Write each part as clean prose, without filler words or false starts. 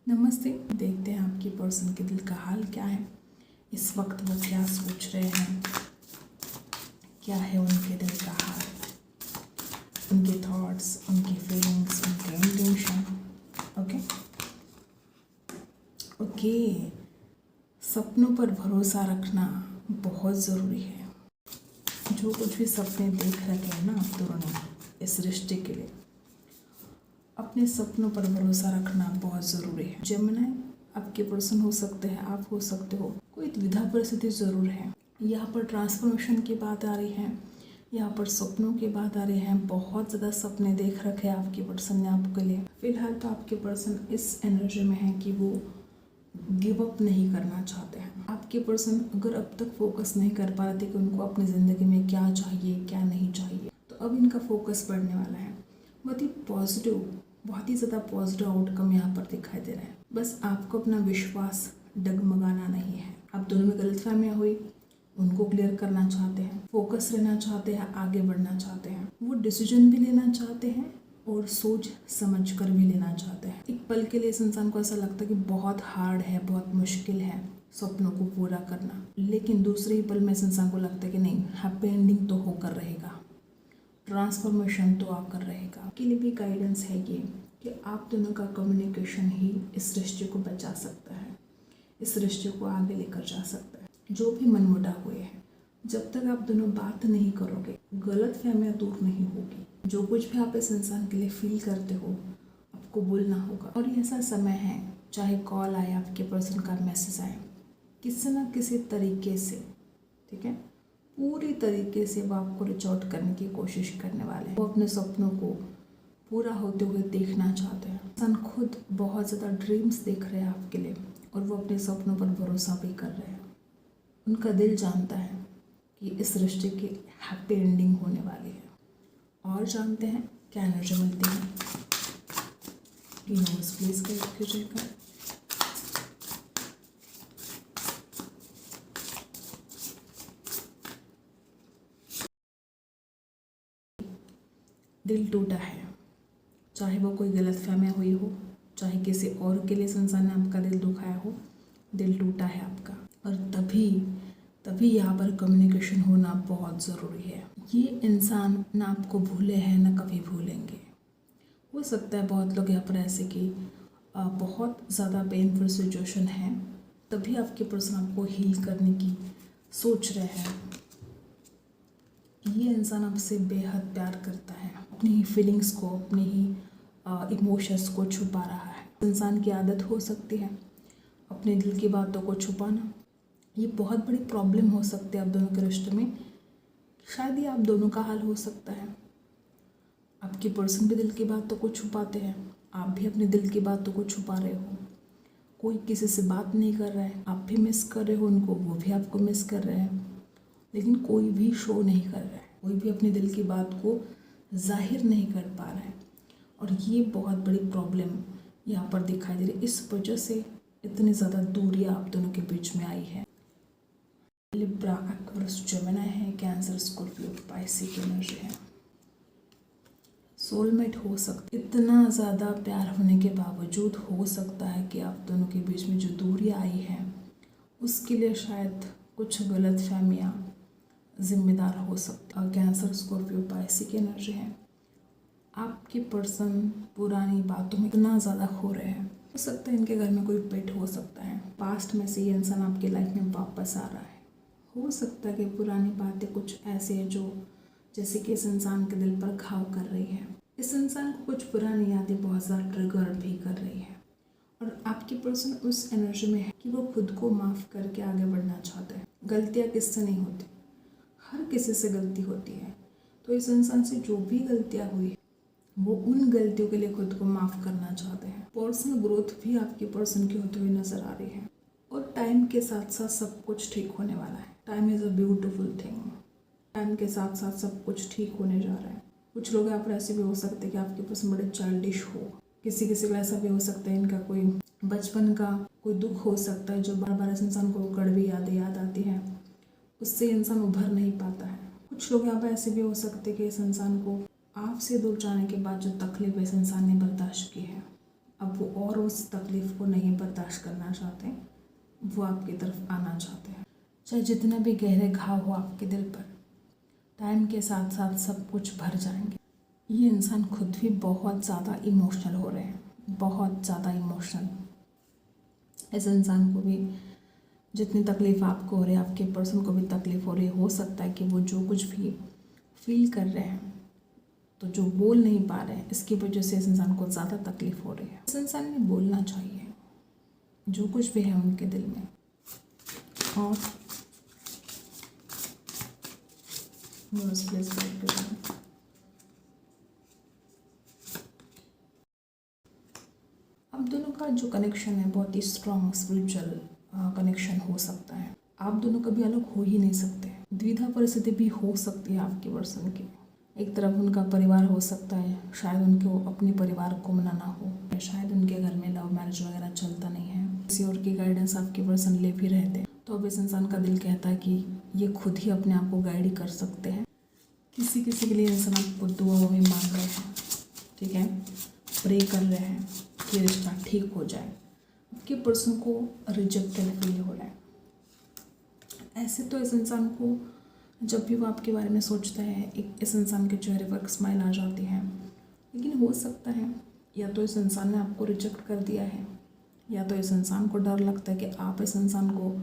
नमस्ते। देखते हैं आपकी पर्सन के दिल का हाल क्या है, इस वक्त वो क्या सोच रहे हैं, क्या है उनके दिल का हाल, उनके थॉट्स, उनकी फीलिंग्स, उनके इंटेंशन। ओके, सपनों पर भरोसा रखना बहुत ज़रूरी है। जो कुछ भी सपने देख रखे हैं ना आप दोनों ने इस रिश्ते के लिए, अपने सपनों पर भरोसा रखना बहुत ज़रूरी है। जेमिनी आपके पर्सन हो सकते हैं, आप हो सकते हो, कोई द्विधा परिस्थिति ज़रूर है। यहाँ पर ट्रांसफॉर्मेशन की बात आ रही है, यहाँ पर सपनों की बात आ रही है। बहुत ज़्यादा सपने देख रखे हैं आपके पर्सन ने आपके लिए। फिलहाल तो आपके पर्सन इस एनर्जी में है कि वो गिव अप नहीं करना चाहते हैं। आपके पर्सन अगर अब तक फोकस नहीं कर पा रहे थे कि उनको अपनी ज़िंदगी में क्या चाहिए क्या नहीं चाहिए, तो अब इनका फोकस बढ़ने वाला है। बहुत ही ज़्यादा पॉजिटिव आउटकम यहाँ पर दिखाई दे रहा है। बस आपको अपना विश्वास डगमगाना नहीं है। आप दोनों में गलतफहमियाँ हुई, उनको क्लियर करना चाहते हैं, फोकस रहना चाहते हैं, आगे बढ़ना चाहते हैं। वो डिसीजन भी लेना चाहते हैं और सोच समझ कर भी लेना चाहते हैं। एक पल के लिए इस इंसान को ऐसा लगता है कि बहुत हार्ड है, बहुत मुश्किल है सपनों को पूरा करना, लेकिन दूसरे ही पल में इस इंसान को लगता है कि नहीं, हैप्पी एंडिंग तो होकर रहेगा, ट्रांसफॉर्मेशन तो आकर रहेगा। आपके लिए भी गाइडेंस है ये कि आप दोनों का कम्युनिकेशन ही इस रिश्ते को बचा सकता है, इस रिश्ते को आगे लेकर जा सकता है। जो भी मनमुटाव हुए हैं, जब तक आप दोनों बात नहीं करोगे, गलतफहमियां दूर नहीं होगी। जो कुछ भी आप इस इंसान के लिए फील करते हो, आपको बोलना होगा। और ये ऐसा समय है, चाहे कॉल आए, आपके पर्सन का मैसेज आए, किसी न किसी तरीके से, ठीक है, पूरी तरीके से वो आपको रीच आउट करने की कोशिश करने वाले हैं। वो अपने सपनों को पूरा होते हुए देखना चाहते हैं। इंसान खुद बहुत ज़्यादा ड्रीम्स देख रहे हैं आपके लिए, और वो अपने सपनों पर भरोसा भी कर रहे हैं। उनका दिल जानता है कि इस रिश्ते की हैप्पी एंडिंग होने वाली है। और जानते हैं क्या एनर्जी मिलती है। प्लीज कीजिएगा। दिल टूटा है, चाहे वो कोई गलतफहमी हुई हो, चाहे किसी और के लिए इंसान ने आपका दिल दुखाया हो, दिल टूटा है आपका। और तभी यहाँ पर कम्युनिकेशन होना बहुत ज़रूरी है। ये इंसान ना आपको भूले हैं ना कभी भूलेंगे। हो सकता है बहुत लोग यहाँ पर ऐसे कि बहुत ज़्यादा पेनफुल सिचुएशन है, तभी आपके पर्सन आपको हील करने की सोच रहे हैं। ये इंसान आपसे बेहद प्यार करता है, अपनी ही फीलिंग्स को, अपने ही इमोशंस को छुपा रहा है। इंसान की आदत हो सकती है अपने दिल की बातों को छुपाना। ये बहुत बड़ी प्रॉब्लम हो सकती है आप दोनों के रिश्ते में। शायद ये आप दोनों का हाल हो सकता है। आपके पर्सन भी दिल की बातों को छुपाते हैं, आप भी अपने दिल की बातों को छुपा रहे हो। कोई किसी से बात नहीं कर रहा है, आप भी मिस कर रहे हो उनको, वो भी आपको मिस कर रहे हैं, लेकिन कोई भी शो नहीं कर रहा है, कोई भी अपने दिल की बात को जाहिर नहीं कर पा रहा है। और ये बहुत बड़ी प्रॉब्लम यहाँ पर दिखाई दे रही है। इस वजह से इतनी ज़्यादा दूरियाँ आप दोनों के बीच में आई है। लिब्रा, एक्वेरियस, जेमिनी है, कैंसर, स्कॉर्पियो, पाइसिस की एनर्जी है। सोलमेट हो सकता, इतना ज़्यादा प्यार होने के बावजूद हो सकता है कि आप दोनों के बीच में जो दूरियाँ आई हैं उसके लिए शायद कुछ गलतफहमियाँ जिम्मेदार हो सकती है। कैंसर, स्कॉर्पियो, पाइसिस की एनर्जी है। आपके पर्सन पुरानी बातों में इतना ज़्यादा खो रहे हैं। हो सकता है इनके घर में कोई पेट हो सकता है, पास्ट में से ये इंसान आपकी लाइफ में वापस आ रहा है। हो सकता है कि पुरानी बातें कुछ ऐसे हैं जो जैसे कि इस इंसान के दिल पर घाव कर रही है। इस इंसान को कुछ पुरानी यादें बहुत ज़्यादा ट्रिगर भी कर रही है। और आपके पर्सन उस एनर्जी में है कि वो खुद को माफ़ करके आगे बढ़ना चाहते हैं। गलतियाँ किससे नहीं होती, हर किसी से गलती होती है। तो इस इंसान से जो भी गलतियाँ हुई वो उन गलतियों के लिए खुद को माफ़ करना चाहते हैं। पर्सनल ग्रोथ भी आपके पर्सन की होती हुई नज़र आ रही है। और टाइम के साथ साथ सब कुछ ठीक होने वाला है। Time is a beautiful thing. Time के साथ साथ सब कुछ ठीक होने जा रहा है। कुछ लोग यहाँ पर ऐसे भी हो सकते हैं कि आपके पर्सन बड़े चाइल्डिश हो। किसी किसी को ऐसा भी हो सकता है इनका कोई बचपन का कोई दुख हो सकता है जो बार बार इस इंसान को कड़वी यादें याद आती हैं, उससे इंसान उभर नहीं पाता है। कुछ लोग यहाँ पर ऐसे भी हो सकते हैं कि इस इंसान को आपसे दूर जाने के बाद जो तकलीफ इस इंसान ने बर्दाश्त की है अब वो और उस तकलीफ़ को नहीं बर्दाश्त करना चाहते, वो आपकी तरफ आना चाहते हैं। चाहे जितना भी गहरे घाव हो आपके दिल पर, टाइम के साथ साथ सब कुछ भर जाएंगे। ये इंसान खुद भी बहुत ज़्यादा इमोशनल हो रहे हैं, बहुत ज़्यादा इमोशनल। इस इंसान को भी जितनी तकलीफ़ आपको हो रही है, आपके पर्सन को भी तकलीफ़ हो रही है। हो सकता है कि वो जो कुछ भी फील कर रहे हैं, तो जो बोल नहीं पा रहे हैं, इसकी वजह से इस इंसान को ज़्यादा तकलीफ़ हो रही है। इस इंसान ने बोलना चाहिए जो कुछ भी है उनके दिल में। और प्लीज आप दोनों का जो कनेक्शन है बहुत ही स्ट्रॉन्ग स्पिरिचुअल कनेक्शन हो सकता है। आप दोनों कभी अलग हो ही नहीं सकते। द्विधा परिस्थिति भी हो सकती है आपके पर्सन की। एक तरफ उनका परिवार हो सकता है, शायद उनको अपने परिवार को मनाना हो, शायद उनके घर में लव मैरिज वगैरह चलता नहीं है, किसी और की गाइडेंस आपके पर्सन ले भी रहते हैं। तो अब इस इंसान का दिल कहता है कि ये खुद ही अपने आप को गाइड ही कर सकते हैं। किसी किसी के लिए इंसान आपको दुआ में मांग रहे हैं, ठीक है, प्रे कर रहे हैं कि रिश्ता ठीक हो जाए। आपके पर्सन को रिजेक्टेड फील हो रहा है। ऐसे तो इस इंसान को जब भी वो आपके बारे में सोचता है, एक इस इंसान के चेहरे पर स्माइल आ जाती है। लेकिन हो सकता है या तो इस इंसान ने आपको रिजेक्ट कर दिया है, या तो इस इंसान को डर लगता है कि आप इस इंसान को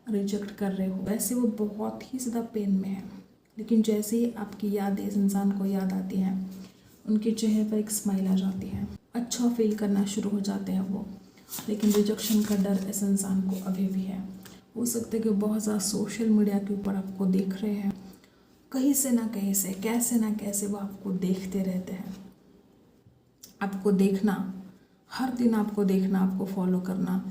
रिजेक्ट कर रहे हो। वैसे वो बहुत ही ज़्यादा पेन में है, लेकिन जैसे ही आपकी याद इस इंसान को याद आती है, उनके चेहरे पर एक स्माइल आ जाती है, अच्छा फील करना शुरू हो जाते हैं वो। लेकिन रिजेक्शन का डर इस इंसान को अभी भी है। हो सकता है कि बहुत ज़्यादा सोशल मीडिया के ऊपर आपको देख रहे हैं, कहीं से ना कहीं से, कैसे ना कैसे वो आपको देखते रहते हैं। आपको देखना, हर दिन आपको देखना, आपको फॉलो करना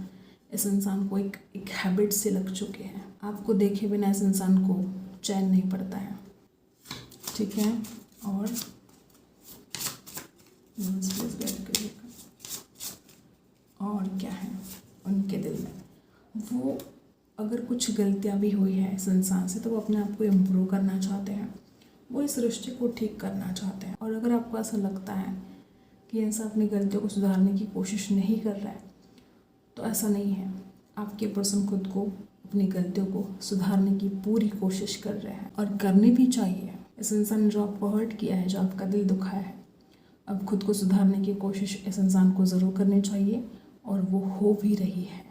इस इंसान को एक हैबिट से लग चुके हैं। आपको देखे बिना इस इंसान को चैन नहीं पड़ता है, ठीक है। और क्या है उनके दिल में, वो अगर कुछ गलतियां भी हुई है इस इंसान से, तो वो अपने आप को इम्प्रूव करना चाहते हैं, वो इस रिश्ते को ठीक करना चाहते हैं। और अगर आपको ऐसा लगता है कि इंसान अपनी गलतियों को सुधारने की कोशिश नहीं कर रहा है, तो ऐसा नहीं है। आपके पर्सन खुद को, अपनी गलतियों को सुधारने की पूरी कोशिश कर रहे हैं, और करनी भी चाहिए। इस इंसान ने जो आपको हर्ट किया है, जो आपका दिल दुखाया है, अब खुद को सुधारने की कोशिश इस इंसान को ज़रूर करनी चाहिए, और वो हो भी रही है।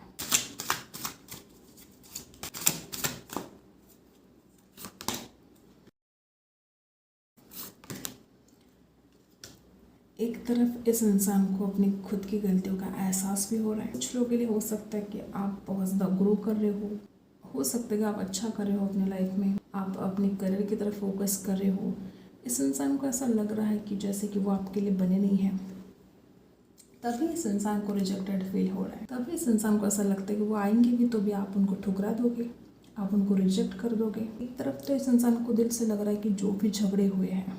एक तरफ इस इंसान को अपनी खुद की गलतियों का एहसास भी हो रहा है। कुछ लोगों के लिए हो सकता है कि आप बहुत ज़्यादा ग्रो कर रहे हो सकता है कि आप अच्छा कर रहे हो अपने लाइफ में, आप अपने करियर की तरफ फोकस कर रहे हो। इस इंसान को ऐसा लग रहा है कि जैसे कि वो आपके लिए बने नहीं हैं, तभी इस इंसान को रिजेक्टेड फील हो रहा है। तभी इस इंसान को ऐसा लगता है कि वो आएंगे भी तो भी आप उनको ठुकरा दोगे, आप उनको रिजेक्ट कर दोगे। एक तरफ तो इस इंसान को दिल से लग रहा है कि जो भी झगड़े हुए हैं,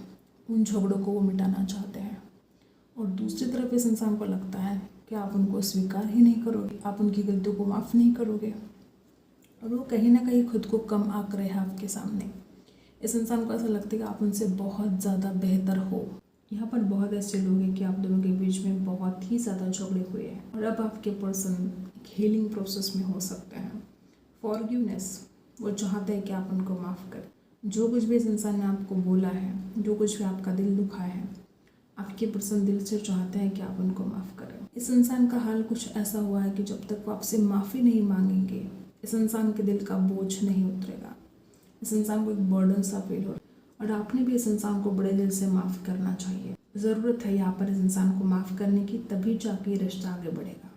उन झगड़ों को वो मिटाना चाहते हैं, और दूसरी तरफ इस इंसान को लगता है कि आप उनको स्वीकार ही नहीं करोगे, आप उनकी गलतियों को माफ़ नहीं करोगे, और वो कहीं ना कहीं खुद को कम आंक रहे हैं आपके सामने। इस इंसान को ऐसा लगता है कि आप उनसे बहुत ज़्यादा बेहतर हो। यहाँ पर बहुत ऐसे लोग हैं कि आप दोनों के बीच में बहुत ही ज़्यादा झगड़े हुए हैं, और अब आपके पर्सन हीलिंग प्रोसेस में हो सकते हैं। फॉरगिवनेस, वो चाहते हैं कि आप उनको माफ़ करें। जो कुछ भी इस इंसान ने आपको बोला है, जो कुछ भी आपका दिल दुखाया है, आपके पर्सन दिल से चाहते हैं कि आप उनको माफ़ करें। इस इंसान का हाल कुछ ऐसा हुआ है कि जब तक वो आपसे माफ़ी नहीं मांगेंगे, इस इंसान के दिल का बोझ नहीं उतरेगा। इस इंसान को एक बर्डन सा फील हो, और आपने भी इस इंसान को बड़े दिल से माफ़ करना चाहिए। ज़रूरत है यहाँ पर इस इंसान को माफ़ करने की, तभी जाके ये रिश्ता आगे बढ़ेगा।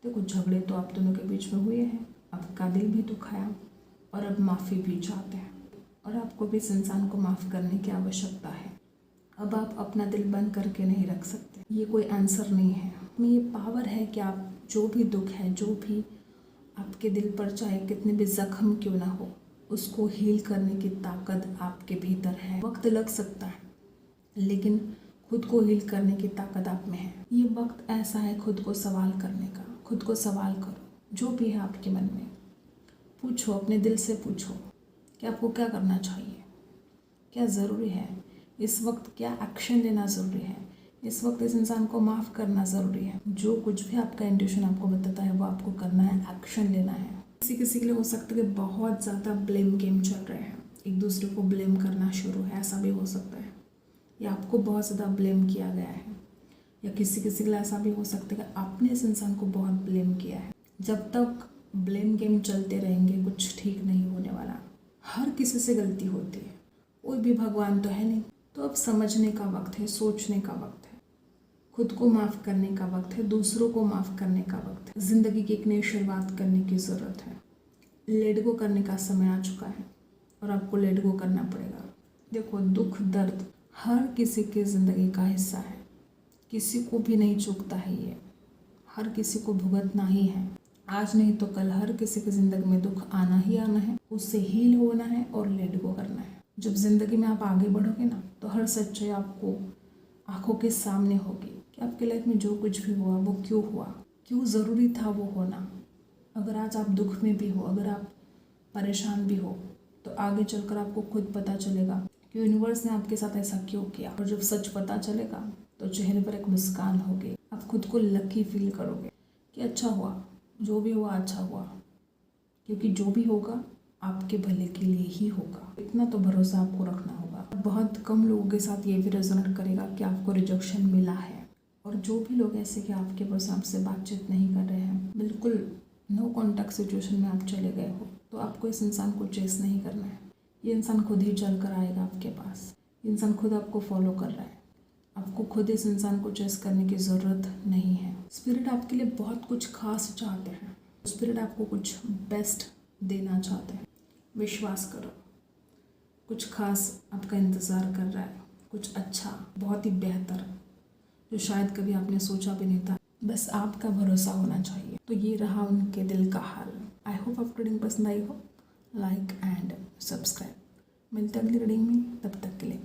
देखो, झगड़े तो आप दोनों के बीच में हुए हैं, आपका दिल भी दुखाया, और अब माफ़ी भी चाहते हैं, और आपको भी इस इंसान को माफ़ करने की आवश्यकता है। अब आप अपना दिल बंद करके नहीं रख सकते, ये कोई आंसर नहीं है। में ये पावर है कि आप जो भी दुख है, जो भी आपके दिल पर चाहे कितने भी जख्म क्यों ना हो, उसको हील करने की ताकत आपके भीतर है। वक्त लग सकता है, लेकिन खुद को हील करने की ताकत आप में है। ये वक्त ऐसा है खुद को सवाल करने का। खुद को सवाल करो, जो भी है आपके मन में, पूछो, अपने दिल से पूछो कि आपको क्या करना चाहिए, क्या ज़रूरी है इस वक्त, क्या एक्शन लेना ज़रूरी है, इस वक्त इस इंसान को माफ़ करना ज़रूरी है। जो कुछ भी आपका इंट्यूशन आपको बताता है वो आपको करना है, एक्शन लेना है। किसी के लिए हो सकता है कि बहुत ज़्यादा ब्लेम गेम चल रहे हैं, एक दूसरे को ब्लेम करना शुरू है, ऐसा भी हो सकता है, या आपको बहुत ज़्यादा ब्लेम किया गया है, या किसी के लिए ऐसा भी हो सकता है कि आपने इस इंसान को बहुत ब्लेम किया है। जब तक ब्लेम गेम चलते रहेंगे कुछ ठीक नहीं होने वाला। हर किसी से गलती होती है, कोई भी भगवान तो है नहीं। तो अब समझने का वक्त है, सोचने का वक्त है, खुद को माफ़ करने का वक्त है, दूसरों को माफ़ करने का वक्त है। ज़िंदगी की एक नई शुरुआत करने की ज़रूरत है। लेट गो करने का समय आ चुका है और आपको लेट गो करना पड़ेगा। देखो, दुख दर्द हर किसी की ज़िंदगी का हिस्सा है, किसी को भी नहीं चूकता है ये, हर किसी को भुगतना ही है। आज नहीं तो कल हर किसी की ज़िंदगी में दुख आना ही आना है, उससे हील होना है और लेट गो करना है। जब ज़िंदगी में आप आगे बढ़ोगे ना तो हर सच्चाई आपको आंखों के सामने होगी कि आपके लाइफ में जो कुछ भी हुआ वो क्यों हुआ, क्यों ज़रूरी था वो होना। अगर आज आप दुख में भी हो, अगर आप परेशान भी हो, तो आगे चलकर आपको खुद पता चलेगा कि यूनिवर्स ने आपके साथ ऐसा क्यों किया। और जब सच पता चलेगा तो चेहरे पर एक मुस्कान होगी, आप खुद को लकी फील करोगे कि अच्छा हुआ, जो भी हुआ अच्छा हुआ, क्योंकि जो भी होगा आपके भले के लिए ही होगा। इतना तो भरोसा आपको रखना होगा। बहुत कम लोगों के साथ ये भी रेजोनेट करेगा कि आपको रिजेक्शन मिला है, और जो भी लोग ऐसे कि आपके पास आपसे बातचीत नहीं कर रहे हैं, बिल्कुल नो कॉन्टैक्ट सिचुएशन में आप चले गए हो, तो आपको इस इंसान को चेस नहीं करना है। ये इंसान खुद ही चल कर आएगा आपके पास। ये इंसान खुद आपको फॉलो कर रहा है, आपको खुद इस इंसान को चेस करने की ज़रूरत नहीं है। स्पिरिट आपके लिए बहुत कुछ खास चाहते हैं, स्पिरिट आपको कुछ बेस्ट देना चाहते हैं। विश्वास करो, कुछ खास आपका इंतज़ार कर रहा है, कुछ अच्छा, बहुत ही बेहतर, जो शायद कभी आपने सोचा भी नहीं था। बस आपका भरोसा होना चाहिए। तो ये रहा उनके दिल का हाल। आई होप आपको रीडिंग पसंद आई हो। Like and subscribe. मिलते हैं अगली रीडिंग में, तब तक के लिए